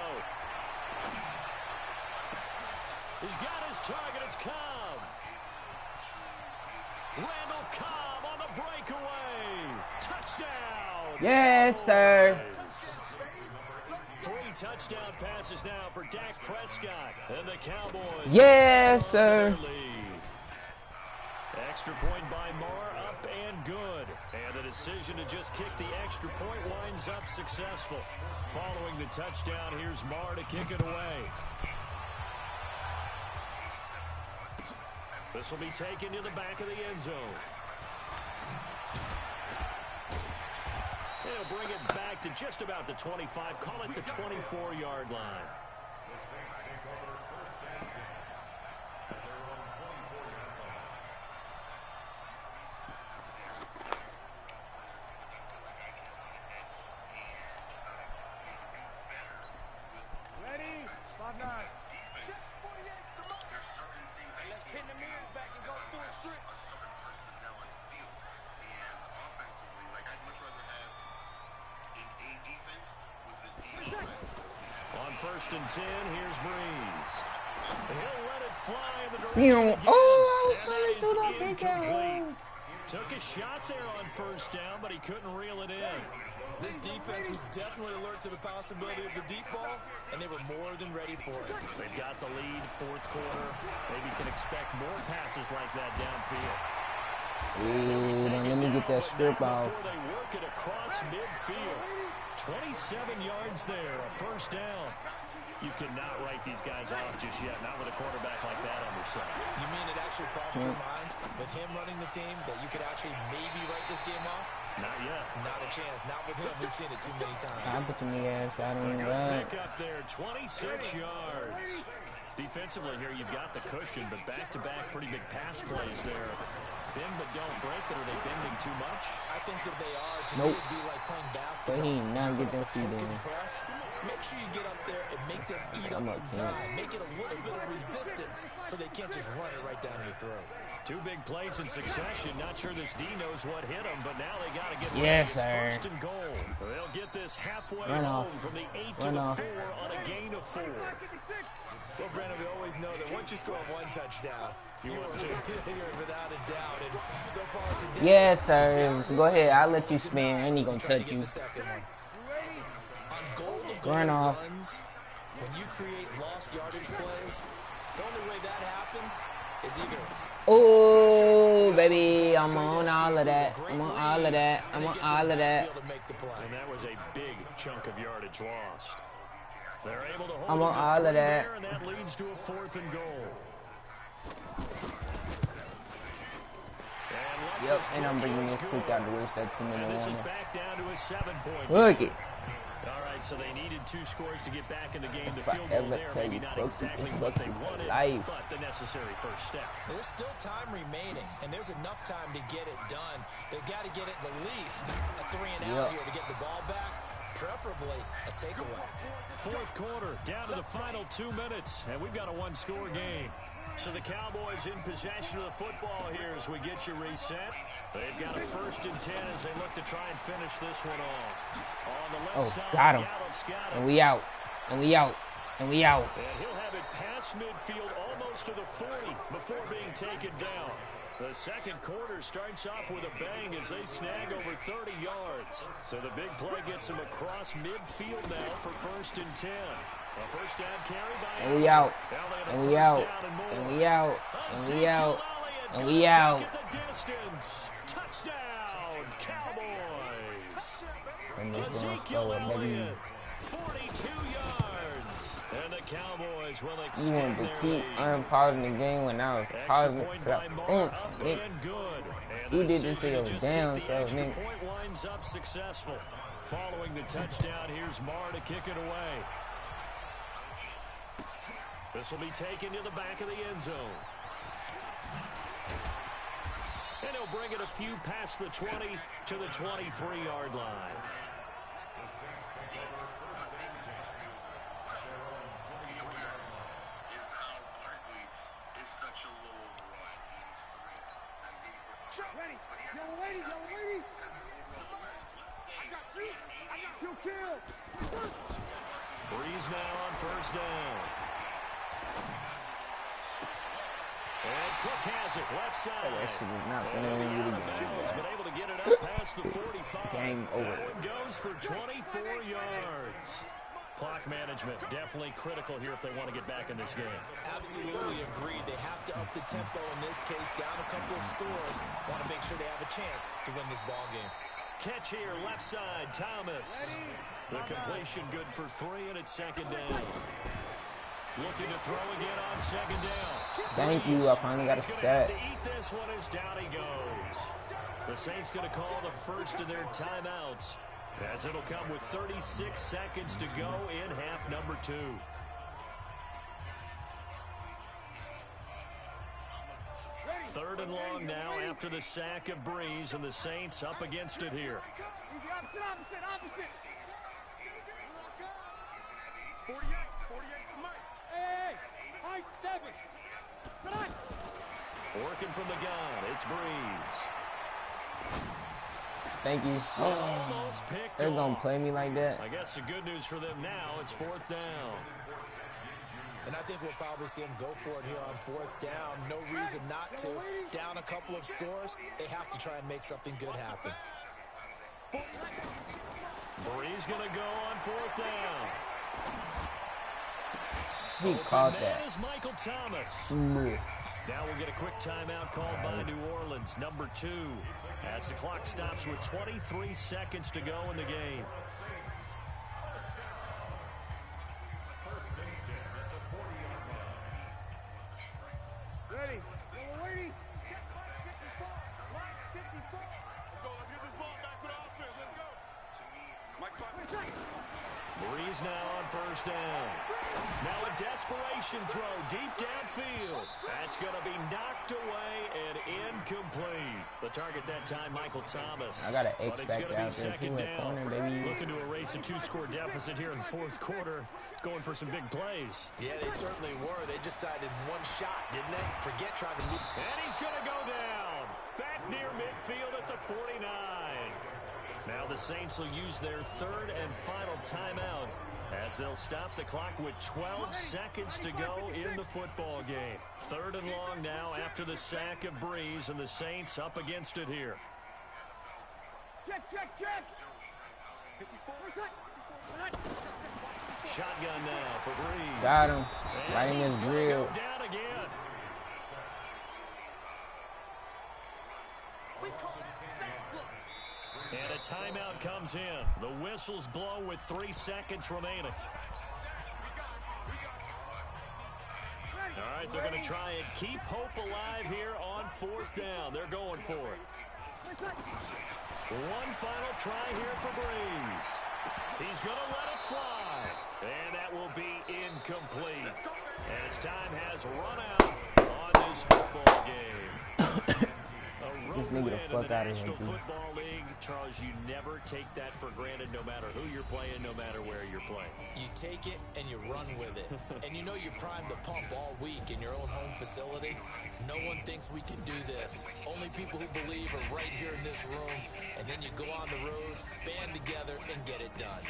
He's got his target. It's Cobb. Randall Cobb on the breakaway. Touchdown. Yes, sir. 3 touchdown passes now for Dak Prescott. And the Cowboys. Yes, sir. Extra point by Marr, up and good. And the decision to just kick the extra point winds up successful. Following the touchdown, here's Marr to kick it away. This will be taken to the back of the end zone. They'll bring it back to just about the 25, call it the 24-yard line. The Saints take over first and 10 at their own 24-yard line. Ready? 5-9. Let's pin the mirrors back and go through a strip. On first and 10, here's Breeze. He'll let it fly in the direction again. Oh, And I that was is trying to take that incomplete. one. Took a shot there on first down, but he couldn't reel it in. This defense was definitely alert to the possibility of the deep ball, and they were more than ready for it. They've got the lead, fourth quarter. Maybe can expect more passes like that downfield. Ooh, now let me get that strip off. Before they work it across midfield. 27 yards there, a first down. You cannot write these guys off just yet, not with a quarterback like that on your side. You mean it actually crossed your mind with him running the team that you could actually maybe write this game off? Not yet. Not a chance. Not with him. We've seen it too many I times. put the ass out on the Good run. pick up there, 26 yards. Defensively here, you've got the cushion, but back-to-back pretty big pass plays there. Bend but don't break, but are they bending too much? I think that they are. To Nope. me, it'd be like playing But basketball. he ain't not get that feet Take in. and press. Make sure you get up there and make them eat I'm up up some there. time. Make it a little bit of resistance so they can't just run it right down your throat. 2 big plays in succession. Not sure this D knows what hit him, but now they got to get Yes, ready. It's sir. first and goal. They'll get this halfway Run home off. from the 8 Run to the off. 4 on a gain of 4. Well, Brandon, we always know that once you score 1 touchdown, you're without a doubt. And so far today, Yes, sir. So go ahead. I'll let you spin. I ain't gonna touch you. On goal-to-goal Run off. runs, when you create lost yardage plays, the only way that happens is either Oh, baby. I'm on all of that. I'm on all of that. I'm on all of that. And that was a big chunk of yardage lost. They're able to hold I'm on him to all of 3 that. there, and that leads to a 4th and goal. And Yep, and I'm bringing this quick out to waste that 2-minute And this is warning. back down to a 7-point. Look it. All right, so they needed 2 scores to get back in the game. The If I field goal ever there, tell maybe you not folks, exactly it's what they fucking wanted, life. but the necessary first step. There's still time remaining, and there's enough time to get it done. They've got to get it the least a 3 and out here to get the ball back, preferably a takeaway. Fourth quarter, down to the final 2 minutes, and we've got a 1-score game. So the Cowboys in possession of the football here as we get you reset. They've got a first and 10 as they look to try and finish this one off. On the left Oh, side, got him. Gallup's got him. And we out. And we out. And we out. And he'll have it past midfield almost to the 40 before being taken down. The second quarter starts off with a bang as they snag over 30 yards. So the big play gets them across midfield now for first and 10. A first down carry by And we out. Now they have a And we first out. down and more. And we out. And we out. Ezekiel And Elliott we gonna out. take it the distance. Touchdown, Cowboys. And this going Ezekiel forward, baby. Elliott, 42 yards. And the Cowboys will You extend wanted to their keep lead. unpausing the game when I was Extra pausing it. point by Marr, up Nigga. and good. And You the did this decision till it to was just down, kick the so, extra nigga. point winds up successful. Following the touchdown, here's Marr to kick it away. This will be taken to the back of the end zone. And he'll bring it a few past the 20 to the 23-yard line. Ready. Yellow lady, yellow lady. I got you. I got you. Kill. Breeze now on first down. And Cook has it, left side. That shit is not And gonna he'll be win out the of game. bounds, but able to get it up past the 45. Game over. That one goes for 24 yards. Clock management definitely critical here if they want to get back in this game. Absolutely agreed. They have to up the tempo in this case, down a couple of scores. Want to make sure they have a chance to win this ball game. Catch here, left side, Thomas. The completion good for 3, and it's second down. Looking to throw again on second down. Thank you. I finally got a He's going to have set. to eat this one as down he goes. The Saints going to call the first of their timeouts, as it'll come with 36 seconds to go in half number 2. Third and long now after the sack of Breeze, and the Saints up against it here. Opposite. 48 for Mike. Hey, high 7. Working from the gun, it's Breeze. Thank you. Almost picked They're gonna off. play me like that. I guess the good news for them now, it's 4th down. And I think we'll probably see them go for it here on 4th down. No reason not to. Down a couple of scores, they have to try and make something good happen. Breeze going to go on 4th down. He caught That that. is Michael Thomas. Ooh. Now we'll get a quick timeout called by New Orleans, number 2, as the clock stops with 23 seconds to go in the game. Ready. Yellow lady. 54. Right, 54. Let's go. Let's get this ball back to the offense. Let's go. Mike, Breeze now on 1st down. Now a desperation throw deep downfield. That's going to be knocked away and incomplete. The target that time, Michael Thomas. I got an But X it's back going to be out there second too at down. corner, baby. Looking to erase a 2-score deficit here in the 4th quarter. Going for some big plays. Yeah, they certainly were. They just decided one shot, didn't they? Forget trying to move. And he's going to go down. Back near midfield at the 49. Now the Saints will use their 3rd and final timeout, as they'll stop the clock with 12 seconds to go in the football game. 3rd and long now after the sack of Breeze, and the Saints up against it here. Check. Shotgun now for Breeze. Got him. And Right in he's his gonna grill. go down again. And a timeout comes in. The whistles blow with 3 seconds remaining. All right, they're going to try and keep hope alive here on 4th down. They're going for it. One final try here for Breeze. He's going to let it fly. And that will be incomplete. As time has run out on this football game. This nigga the fuck out of here, National dude. Football League, Charles, you never take that for granted no matter who you're playing, no matter where you're playing. You take it and you run with it. And you know you're primed to pump all week in your own home facility. No one thinks we can do this. Only people who believe are right here in this room. And then you go on the road, band together, and get it done.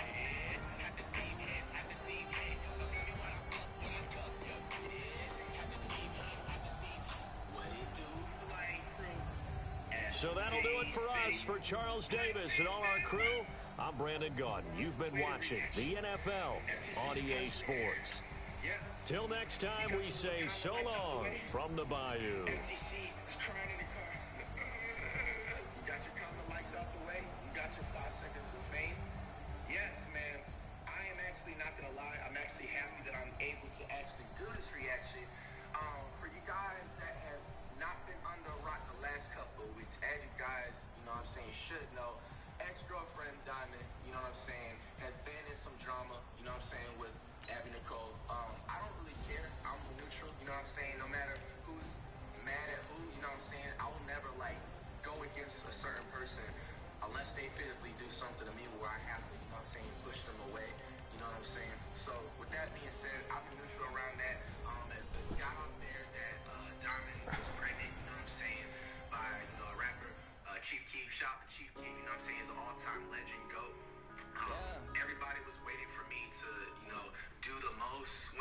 So that'll do it for us. For Charles Davis and all our crew, I'm Brandon Gaudin. You've been watching the NFL on EA Sports. Till next time, we say so long from the Bayou. Yes, man. I am actually not gonna lie. I'm actually happy that I'm able to actually do this reaction. For you guys that have not been under a rock the last couple of weeks, as you guys, you know what I'm saying, should know, ex-girlfriend Diamond, you know what I'm saying, has been in some drama, you know what I'm saying, with Abby Nicole. I don't really care. I'm neutral, you know what I'm saying, no matter who's mad at who, you know what I'm saying, I will never, like, go against a certain person unless they physically do something to me where I have to, you know what I'm saying, push them away, you know what I'm saying. So with that being said, I've been neutral around that. As the guy out there that Diamond was pregnant, you know what I'm saying, by, you know, a rapper, Chief Keef. Shout out to Chief Keef, you know what I'm saying, he's an all-time